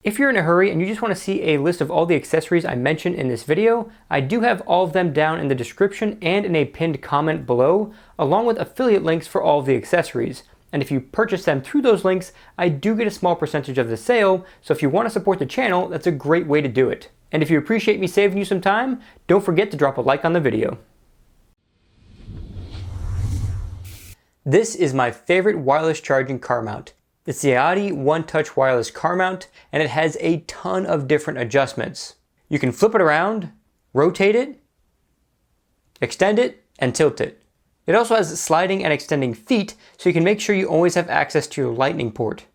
If you're in a hurry and you just want to see a list of all the accessories I mentioned in this video, I do have all of them down in the description and in a pinned comment below, along with affiliate links for all of the accessories. And if you purchase them through those links, I do get a small percentage of the sale, so if you want to support the channel, that's a great way to do it. And if you appreciate me saving you some time, don't forget to drop a like on the video. This is my favorite wireless charging car mount. It's the Audi OneTouch wireless car mount, and it has a ton of different adjustments. You can flip it around, rotate it, extend it, and tilt it. It also has sliding and extending feet, so you can make sure you always have access to your lightning port.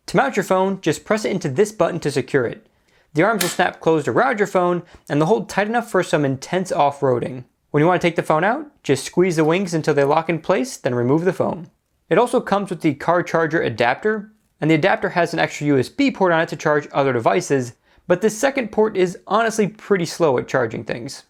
To mount your phone, just press it into this button to secure it. The arms will snap closed around your phone, and they'll hold tight enough for some intense off-roading. When you want to take the phone out, just squeeze the wings until they lock in place, then remove the phone. It also comes with the car charger adapter, and the adapter has an extra USB port on it to charge other devices, but this second port is honestly pretty slow at charging things.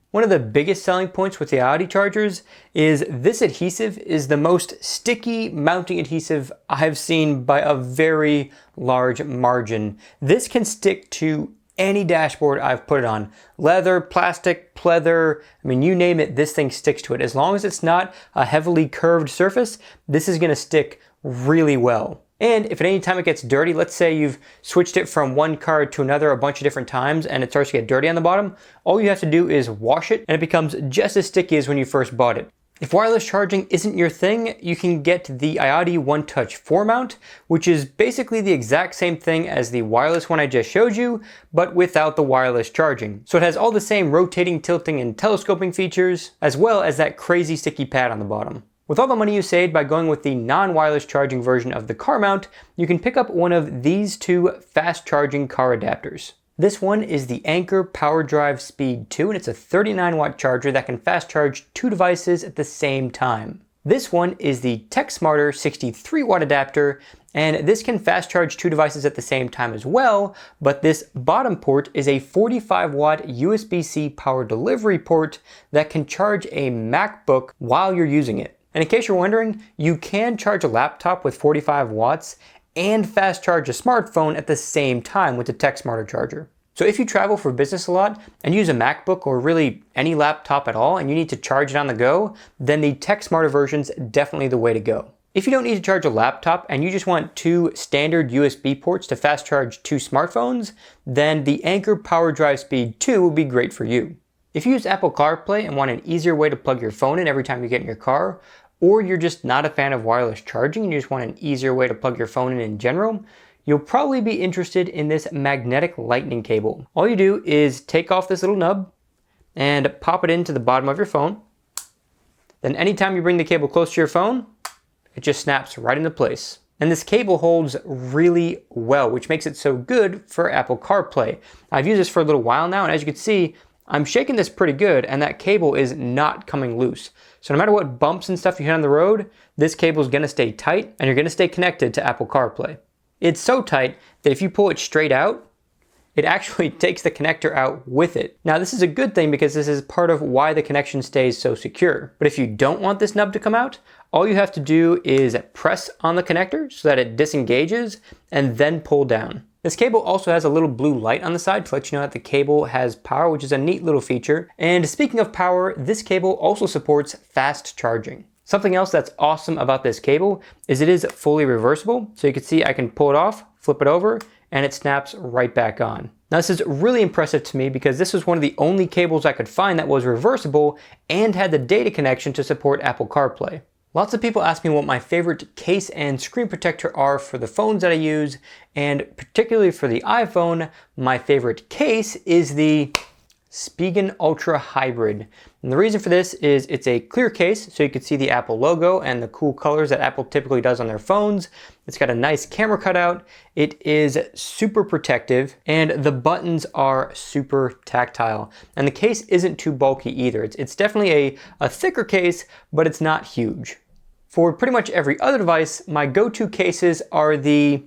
One of the biggest selling points with the Audi chargers is this adhesive is the most sticky mounting adhesive I've seen by a very large margin. This can stick to any dashboard I've put it on. Leather, plastic, pleather, I mean, you name it, this thing sticks to it. As long as it's not a heavily curved surface, this is gonna stick really well. And if at any time it gets dirty, let's say you've switched it from one card to another a bunch of different times and it starts to get dirty on the bottom, all you have to do is wash it and it becomes just as sticky as when you first bought it. If wireless charging isn't your thing, you can get the Audi OneTouch 4 mount, which is basically the exact same thing as the wireless one I just showed you, but without the wireless charging. So it has all the same rotating, tilting, and telescoping features, as well as that crazy sticky pad on the bottom. With all the money you saved by going with the non-wireless charging version of the car mount, you can pick up one of these two fast charging car adapters. This one is the Anker PowerDrive Speed 2, and it's a 39-watt charger that can fast charge two devices at the same time. This one is the TechSmarter 63-watt adapter, and this can fast charge two devices at the same time as well, but this bottom port is a 45-watt USB-C power delivery port that can charge a MacBook while you're using it. And in case you're wondering, you can charge a laptop with 45 watts and fast charge a smartphone at the same time with the TechSmarter charger. So if you travel for business a lot and use a MacBook or really any laptop at all and you need to charge it on the go, then the TechSmarter version's definitely the way to go. If you don't need to charge a laptop and you just want two standard USB ports to fast charge two smartphones, then the Anker PowerDrive Speed 2 will be great for you. If you use Apple CarPlay and want an easier way to plug your phone in every time you get in your car, or you're just not a fan of wireless charging and you just want an easier way to plug your phone in general, you'll probably be interested in this magnetic lightning cable. All you do is take off this little nub and pop it into the bottom of your phone. Then anytime you bring the cable close to your phone, it just snaps right into place. And this cable holds really well, which makes it so good for Apple CarPlay. I've used this for a little while now, and as you can see, I'm shaking this pretty good and that cable is not coming loose. So no matter what bumps and stuff you hit on the road, this cable is gonna stay tight and you're gonna stay connected to Apple CarPlay. It's so tight that if you pull it straight out, it actually takes the connector out with it. Now this is a good thing because this is part of why the connection stays so secure. But if you don't want this nub to come out, all you have to do is press on the connector so that it disengages and then pull down. This cable also has a little blue light on the side to let you know that the cable has power, which is a neat little feature. And speaking of power, this cable also supports fast charging. Something else that's awesome about this cable is it is fully reversible. So you can see I can pull it off, flip it over, and it snaps right back on. Now this is really impressive to me because this was one of the only cables I could find that was reversible and had the data connection to support Apple CarPlay. Lots of people ask me what my favorite case and screen protector are for the phones that I use, and particularly for the iPhone, my favorite case is the Spigen Ultra Hybrid. And the reason for this is it's a clear case, so you can see the Apple logo and the cool colors that Apple typically does on their phones. It's got a nice camera cutout. It is super protective, and the buttons are super tactile. And the case isn't too bulky either. It's definitely a thicker case, but it's not huge. For pretty much every other device, my go-to cases are the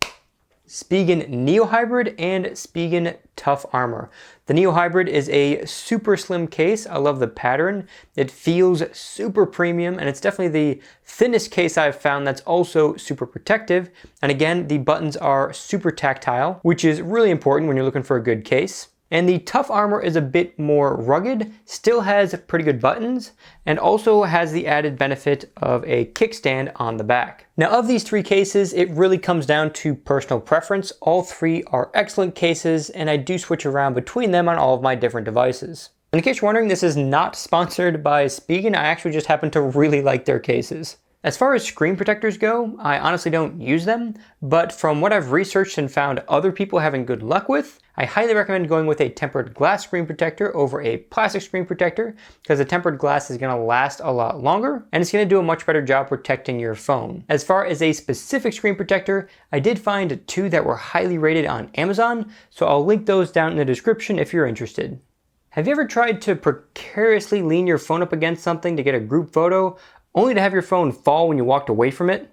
Spigen Neo Hybrid, and Spigen Tough Armor. The Neo Hybrid is a super slim case. I love the pattern. It feels super premium, and it's definitely the thinnest case I've found that's also super protective. And again, the buttons are super tactile, which is really important when you're looking for a good case. And the Tough Armor is a bit more rugged, still has pretty good buttons, and also has the added benefit of a kickstand on the back. Now, of these three cases, it really comes down to personal preference. All three are excellent cases, and I do switch around between them on all of my different devices. And in case you're wondering, this is not sponsored by Spigen. I actually just happen to really like their cases. As far as screen protectors go, I honestly don't use them, but from what I've researched and found other people having good luck with, I highly recommend going with a tempered glass screen protector over a plastic screen protector, because the tempered glass is going to last a lot longer and it's going to do a much better job protecting your phone. As far as a specific screen protector, I did find two that were highly rated on Amazon, so I'll link those down in the description if you're interested. Have you ever tried to precariously lean your phone up against something to get a group photo, only to have your phone fall when you walked away from it?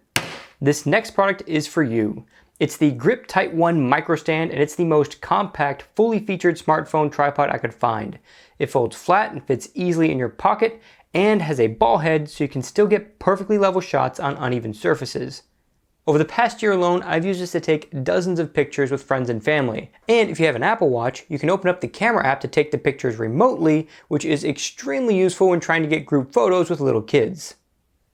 This next product is for you. It's the Griptight One Microstand, and it's the most compact, fully featured smartphone tripod I could find. It folds flat and fits easily in your pocket, and has a ball head so you can still get perfectly level shots on uneven surfaces. Over the past year alone, I've used this to take dozens of pictures with friends and family. And if you have an Apple Watch, you can open up the camera app to take the pictures remotely, which is extremely useful when trying to get group photos with little kids.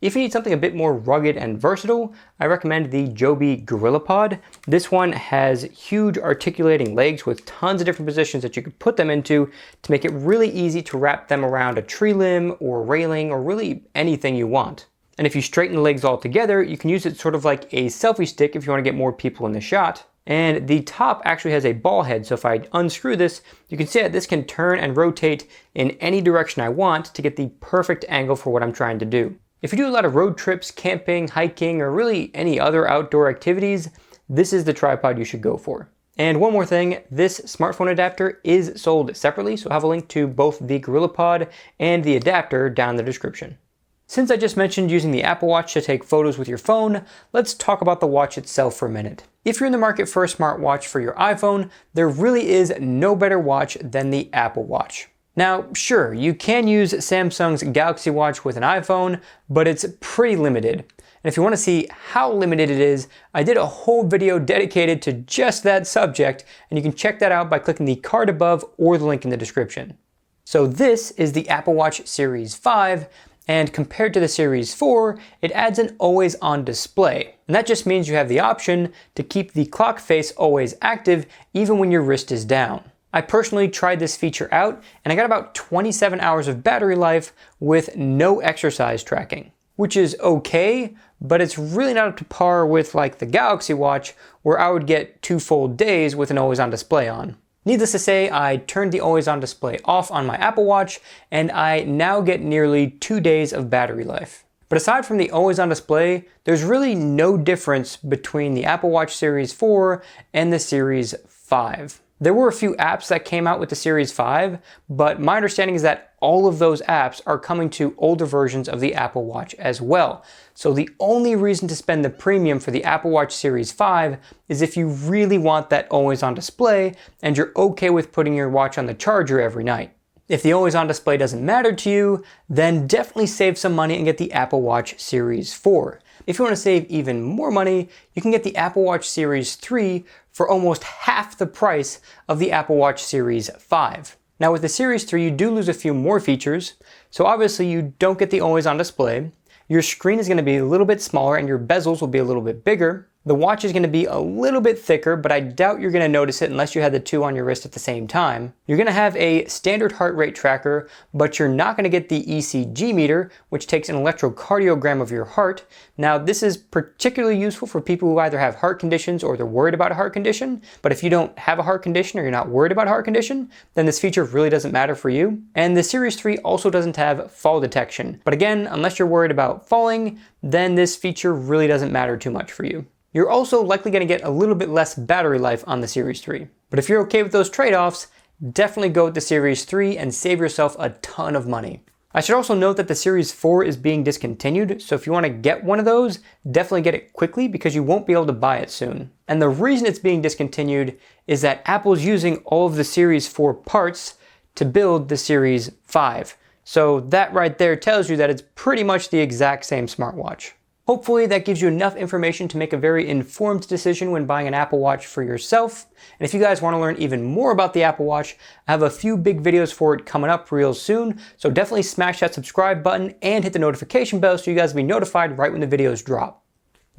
If you need something a bit more rugged and versatile, I recommend the Joby GorillaPod. This one has huge articulating legs with tons of different positions that you can put them into to make it really easy to wrap them around a tree limb or railing or really anything you want. And if you straighten the legs all together, you can use it sort of like a selfie stick if you want to get more people in the shot. And the top actually has a ball head, so if I unscrew this, you can see that this can turn and rotate in any direction I want to get the perfect angle for what I'm trying to do. If you do a lot of road trips, camping, hiking, or really any other outdoor activities, this is the tripod you should go for. And one more thing, this smartphone adapter is sold separately, so I'll have a link to both the GorillaPod and the adapter down in the description. Since I just mentioned using the Apple Watch to take photos with your phone, let's talk about the watch itself for a minute. If you're in the market for a smartwatch for your iPhone, there really is no better watch than the Apple Watch. Now, sure, you can use Samsung's Galaxy Watch with an iPhone, but it's pretty limited. And if you want to see how limited it is, I did a whole video dedicated to just that subject, and you can check that out by clicking the card above or the link in the description. So this is the Apple Watch Series 5, and compared to the Series 4, it adds an always-on display. And that just means you have the option to keep the clock face always active even when your wrist is down. I personally tried this feature out, and I got about 27 hours of battery life with no exercise tracking, which is okay, but it's really not up to par with like the Galaxy Watch, where I would get 2 full days with an always-on display on. Needless to say, I turned the always-on display off on my Apple Watch, and I now get nearly 2 days of battery life. But aside from the always-on display, there's really no difference between the Apple Watch Series 4 and the Series 5. There were a few apps that came out with the Series 5, but my understanding is that all of those apps are coming to older versions of the Apple Watch as well. So the only reason to spend the premium for the Apple Watch Series 5 is if you really want that always-on display and you're okay with putting your watch on the charger every night. If the always-on display doesn't matter to you, then definitely save some money and get the Apple Watch Series 4. If you want to save even more money, you can get the Apple Watch Series 3 for almost half the price of the Apple Watch Series 5. Now with the Series 3, you do lose a few more features. So obviously you don't get the always-on display. Your screen is going to be a little bit smaller and your bezels will be a little bit bigger. The watch is going to be a little bit thicker, but I doubt you're going to notice it unless you had the two on your wrist at the same time. You're going to have a standard heart rate tracker, but you're not going to get the ECG meter, which takes an electrocardiogram of your heart. Now, this is particularly useful for people who either have heart conditions or they're worried about a heart condition. But if you don't have a heart condition or you're not worried about a heart condition, then this feature really doesn't matter for you. And the Series 3 also doesn't have fall detection. But again, unless you're worried about falling, then this feature really doesn't matter too much for you. You're also likely going to get a little bit less battery life on the Series 3. But if you're okay with those trade-offs, definitely go with the Series 3 and save yourself a ton of money. I should also note that the Series 4 is being discontinued, so if you want to get one of those, definitely get it quickly because you won't be able to buy it soon. And the reason it's being discontinued is that Apple's using all of the Series 4 parts to build the Series 5. So that right there tells you that it's pretty much the exact same smartwatch. Hopefully that gives you enough information to make a very informed decision when buying an Apple Watch for yourself. And if you guys want to learn even more about the Apple Watch, I have a few big videos for it coming up real soon. So definitely smash that subscribe button and hit the notification bell so you guys will be notified right when the videos drop.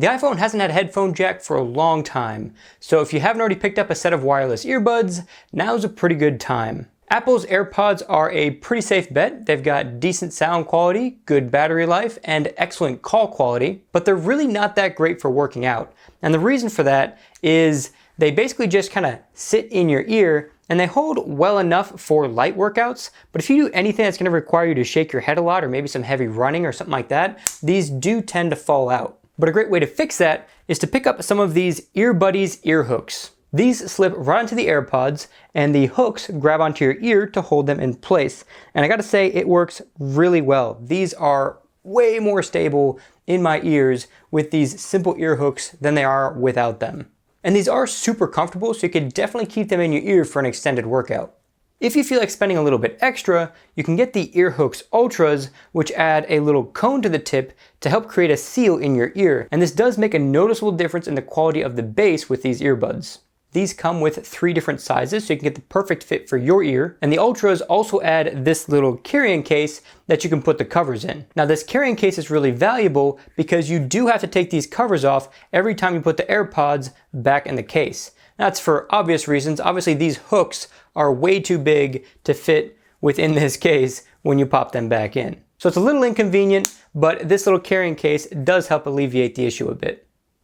The iPhone hasn't had a headphone jack for a long time. So if you haven't already picked up a set of wireless earbuds, now's a pretty good time. Apple's AirPods are a pretty safe bet. They've got decent sound quality, good battery life, and excellent call quality, but they're really not that great for working out. And the reason for that is they basically just kind of sit in your ear and they hold well enough for light workouts, but if you do anything that's going to require you to shake your head a lot or maybe some heavy running or something like that, these do tend to fall out. But a great way to fix that is to pick up some of these EarBuddyz Ear Hooks. These slip right onto the AirPods and the hooks grab onto your ear to hold them in place. And I gotta say, it works really well. These are way more stable in my ears with these simple ear hooks than they are without them. And these are super comfortable, so you can definitely keep them in your ear for an extended workout. If you feel like spending a little bit extra, you can get the Ear Hooks Ultras, which add a little cone to the tip to help create a seal in your ear. And this does make a noticeable difference in the quality of the bass with these earbuds. These come with 3 different sizes, so you can get the perfect fit for your ear. And the Ultras also add this little carrying case that you can put the covers in. Now this carrying case is really valuable because you do have to take these covers off every time you put the AirPods back in the case. That's for obvious reasons. Obviously these hooks are way too big to fit within this case when you pop them back in. So it's a little inconvenient, but this little carrying case does help alleviate the issue a bit.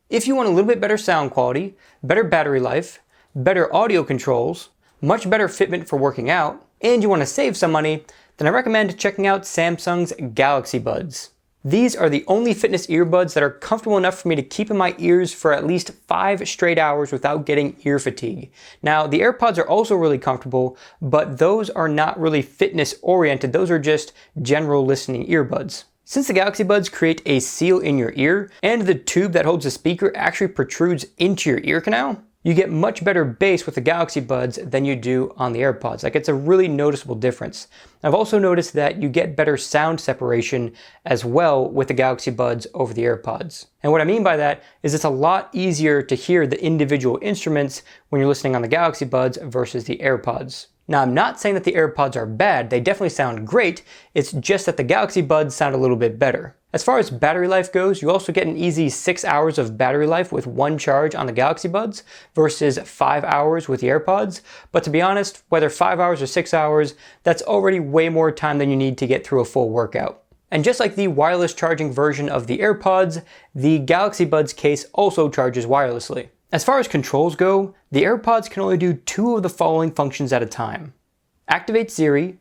If you want a little bit better sound quality, better battery life, better audio controls, much better fitment for working out, and you want to save some money, then I recommend checking out Samsung's Galaxy Buds. These are the only fitness earbuds that are comfortable enough for me to keep in my ears for at least 5 straight hours without getting ear fatigue. Now, the AirPods are also really comfortable, but those are not really fitness oriented. Those are just general listening earbuds. Since the Galaxy Buds create a seal in your ear, and the tube that holds the speaker actually protrudes into your ear canal, you get much better bass with the Galaxy Buds than you do on the AirPods. Like, it's a really noticeable difference. I've also noticed that you get better sound separation as well with the Galaxy Buds over the AirPods. And what I mean by that is it's a lot easier to hear the individual instruments when you're listening on the Galaxy Buds versus the AirPods. Now, I'm not saying that the AirPods are bad. They definitely sound great. It's just that the Galaxy Buds sound a little bit better. As far as battery life goes, you also get an easy 6 hours of battery life with one charge on the Galaxy Buds versus 5 hours with the AirPods. But to be honest, whether 5 hours or 6 hours, that's already way more time than you need to get through a full workout. And just like the wireless charging version of the AirPods, the Galaxy Buds case also charges wirelessly. As far as controls go, the AirPods can only do 2 of the following functions at a time: activate Siri,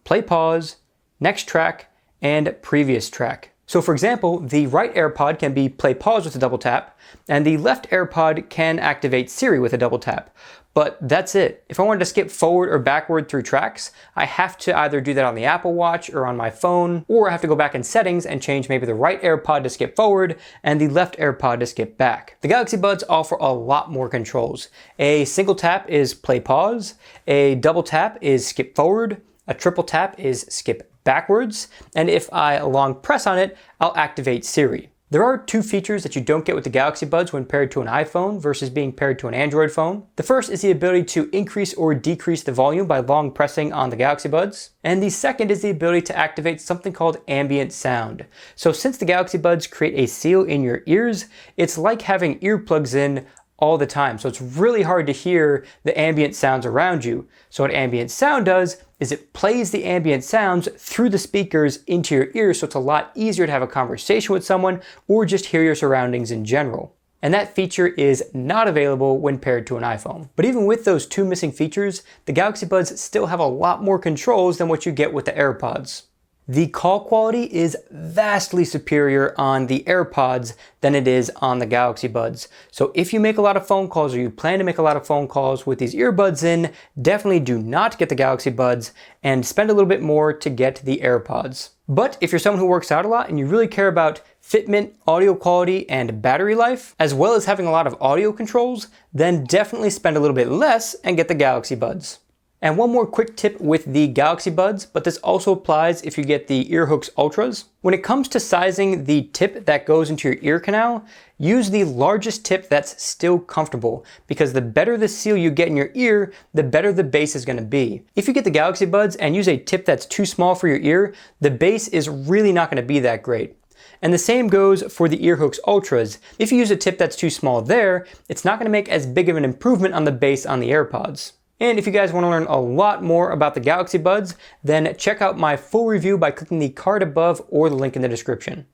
play pause, next track, and previous track. So for example, the right AirPod can be play pause with a double tap, and the left AirPod can activate Siri with a double tap. But that's it. If I wanted to skip forward or backward through tracks, I have to either do that on the Apple Watch or on my phone, or I have to go back in settings and change maybe the right AirPod to skip forward and the left AirPod to skip back. The Galaxy Buds offer a lot more controls. A single tap is play pause, a double tap is skip forward, a triple tap is skip backwards, and if I long press on it, I'll activate Siri. There are 2 features that you don't get with the Galaxy Buds when paired to an iPhone versus being paired to an Android phone. The first is the ability to increase or decrease the volume by long pressing on the Galaxy Buds. And the second is the ability to activate something called ambient sound. So since the Galaxy Buds create a seal in your ears, it's like having earplugs in all the time. So it's really hard to hear the ambient sounds around you. So what ambient sound does is it plays the ambient sounds through the speakers into your ears, so it's a lot easier to have a conversation with someone or just hear your surroundings in general. And that feature is not available when paired to an iPhone. But even with those 2 missing features, the Galaxy Buds still have a lot more controls than what you get with the AirPods. The call quality is vastly superior on the AirPods than it is on the Galaxy Buds. So if you make a lot of phone calls or you plan to make a lot of phone calls with these earbuds in, definitely do not get the Galaxy Buds and spend a little bit more to get the AirPods. But if you're someone who works out a lot and you really care about fitment, audio quality, and battery life, as well as having a lot of audio controls, then definitely spend a little bit less and get the Galaxy Buds. And one more quick tip with the Galaxy Buds, but this also applies if you get the Ear Hooks Ultras. When it comes to sizing the tip that goes into your ear canal, use the largest tip that's still comfortable, because the better the seal you get in your ear, the better the bass is going to be. If you get the Galaxy Buds and use a tip that's too small for your ear, the bass is really not going to be that great. And the same goes for the Ear Hooks Ultras. If you use a tip that's too small there, it's not going to make as big of an improvement on the bass on the AirPods. And if you guys want to learn a lot more about the Galaxy Buds, then check out my full review by clicking the card above or the link in the description.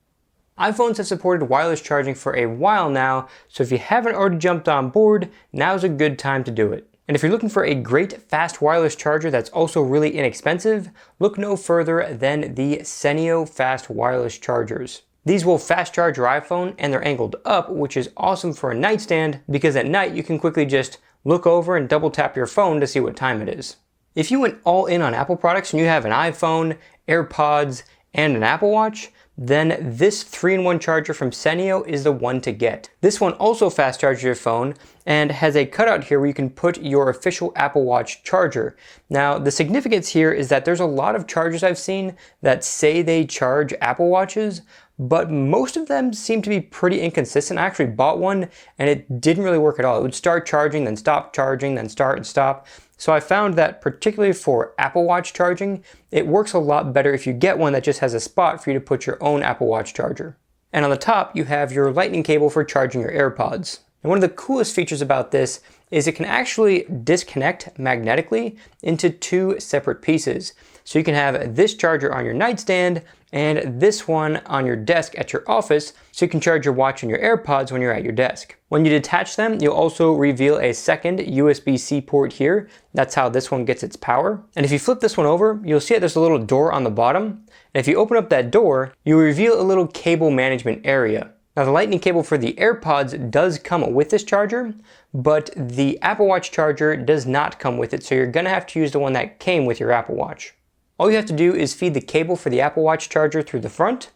iPhones have supported wireless charging for a while now, so if you haven't already jumped on board, now's a good time to do it. And if you're looking for a great fast wireless charger that's also really inexpensive, look no further than the Seneo fast wireless chargers. These will fast charge your iPhone and they're angled up, which is awesome for a nightstand because at night you can quickly just look over and double tap your phone to see what time it is. If you went all in on Apple products and you have an iPhone, AirPods, and an Apple Watch, then this 3-in-1 charger from Seneo is the one to get. This one also fast charges your phone and has a cutout here where you can put your official Apple Watch charger. Now, the significance here is that there's a lot of chargers I've seen that say they charge Apple Watches, but most of them seem to be pretty inconsistent. I actually bought one and it didn't really work at all. It would start charging, then stop charging, then start and stop. So I found that particularly for Apple Watch charging, it works a lot better if you get one that just has a spot for you to put your own Apple Watch charger. And on the top, you have your lightning cable for charging your AirPods. And one of the coolest features about this is it can actually disconnect magnetically into 2 separate pieces. So you can have this charger on your nightstand and this one on your desk at your office, so you can charge your watch and your AirPods when you're at your desk. When you detach them, you'll also reveal a second USB-C port here. That's how this one gets its power. And if you flip this one over, you'll see that there's a little door on the bottom. And if you open up that door, you'll reveal a little cable management area. Now the lightning cable for the AirPods does come with this charger, but the Apple Watch charger does not come with it, so you're gonna have to use the one that came with your Apple Watch. All you have to do is feed the cable for the Apple Watch charger through the front,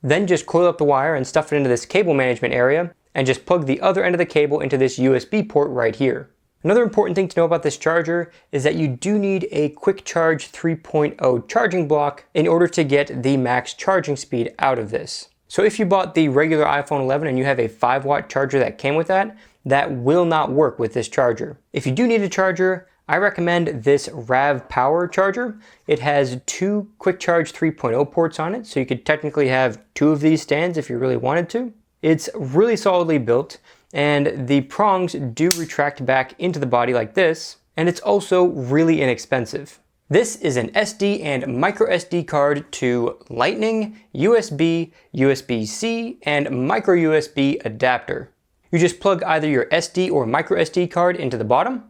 then just coil up the wire and stuff it into this cable management area, and just plug the other end of the cable into this USB port right here. Another important thing to know about this charger is that you do need a Quick Charge 3.0 charging block in order to get the max charging speed out of this. So if you bought the regular iPhone 11 and you have a 5-watt charger that came with that, that will not work with this charger. If you do need a charger, I recommend this RAVPower Charger. It has 2 Quick Charge 3.0 ports on it, so you could technically have 2 of these stands if you really wanted to. It's really solidly built, and the prongs do retract back into the body like this, and it's also really inexpensive. This is an SD and micro SD card to Lightning, USB, USB-C, and micro USB adapter. You just plug either your SD or micro SD card into the bottom,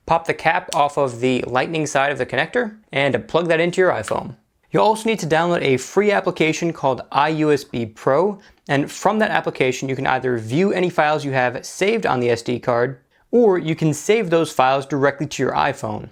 pop the cap off of the Lightning side of the connector, and plug that into your iPhone. You'll also need to download a free application called iUSB Pro, and from that application you can either view any files you have saved on the SD card, or you can save those files directly to your iPhone.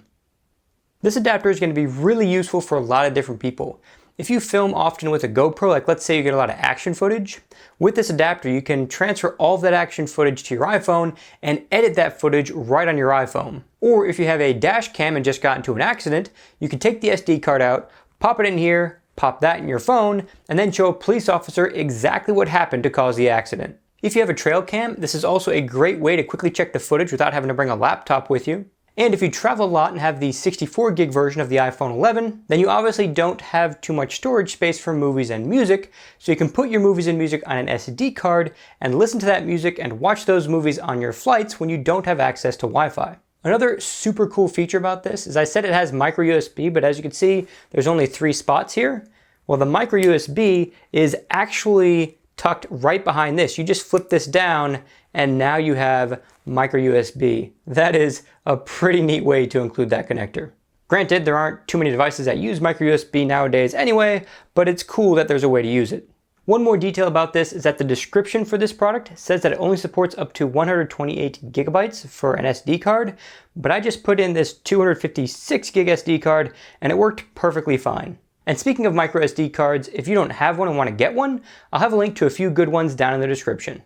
This adapter is going to be really useful for a lot of different people. If you film often with a GoPro, like let's say you get a lot of action footage, with this adapter you can transfer all of that action footage to your iPhone and edit that footage right on your iPhone. Or if you have a dash cam and just got into an accident, you can take the SD card out, pop it in here, pop that in your phone, and then show a police officer exactly what happened to cause the accident. If you have a trail cam, this is also a great way to quickly check the footage without having to bring a laptop with you. And if you travel a lot and have the 64 gig version of the iPhone 11, then you obviously don't have too much storage space for movies and music, so you can put your movies and music on an SD card and listen to that music and watch those movies on your flights when you don't have access to Wi-Fi. Another super cool feature about this is I said it has micro USB, but as you can see, there's only 3 spots here. Well, the micro USB is actually tucked right behind this. You just flip this down and now you have micro USB. That is a pretty neat way to include that connector. Granted, there aren't too many devices that use micro USB nowadays anyway, but it's cool that there's a way to use it. One more detail about this is that the description for this product says that it only supports up to 128 gigabytes for an SD card, but I just put in this 256 gig SD card and it worked perfectly fine. And speaking of micro SD cards, if you don't have one and want to get one, I'll have a link to a few good ones down in the description.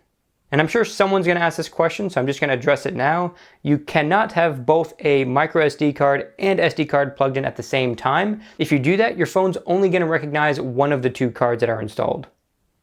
And I'm sure someone's going to ask this question, so I'm just going to address it now. You cannot have both a micro SD card and SD card plugged in at the same time. If you do that, your phone's only going to recognize one of the two cards that are installed.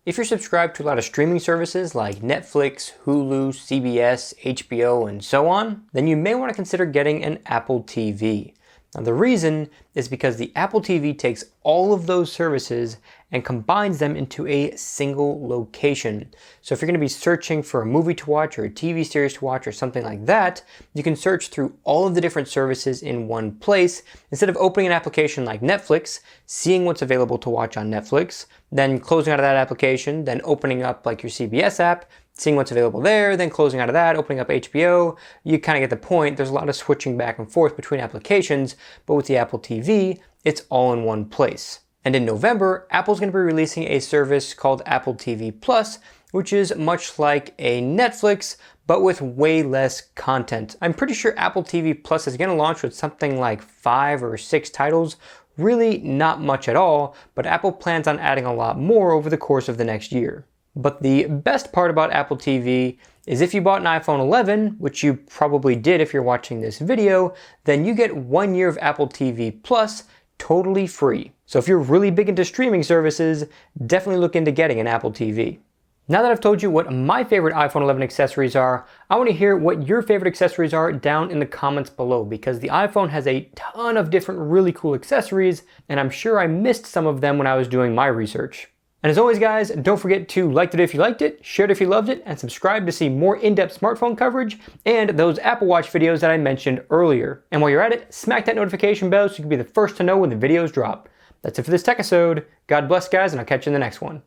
If you're subscribed to a lot of streaming services like Netflix, Hulu, CBS, HBO, and so on, then you may want to consider getting an Apple TV. Now the reason is because the Apple TV takes all of those services and combines them into a single location. So if you're going to be searching for a movie to watch or a TV series to watch or something like that, you can search through all of the different services in one place instead of opening an application like Netflix, seeing what's available to watch on Netflix, then closing out of that application, then opening up like your CBS app, seeing what's available there, then closing out of that, opening up HBO. You kind of get the point. There's a lot of switching back and forth between applications, but with the Apple TV, it's all in one place. And in November, Apple's going to be releasing a service called Apple TV Plus, which is much like a Netflix, but with way less content. I'm pretty sure Apple TV Plus is going to launch with something like 5 or 6 titles. Really not much at all, but Apple plans on adding a lot more over the course of the next year. But the best part about Apple TV is if you bought an iPhone 11, which you probably did if you're watching this video, then you get 1 year of Apple TV Plus totally free. So if you're really big into streaming services, definitely look into getting an Apple TV. Now that I've told you what my favorite iPhone 11 accessories are, I want to hear what your favorite accessories are down in the comments below, because the iPhone has a ton of different really cool accessories, and I'm sure I missed some of them when I was doing my research. And as always guys, don't forget to like it if you liked it, share it if you loved it, and subscribe to see more in-depth smartphone coverage and those Apple Watch videos that I mentioned earlier. And while you're at it, smack that notification bell so you can be the first to know when the videos drop. That's it for this Techisode. God bless guys, and I'll catch you in the next one.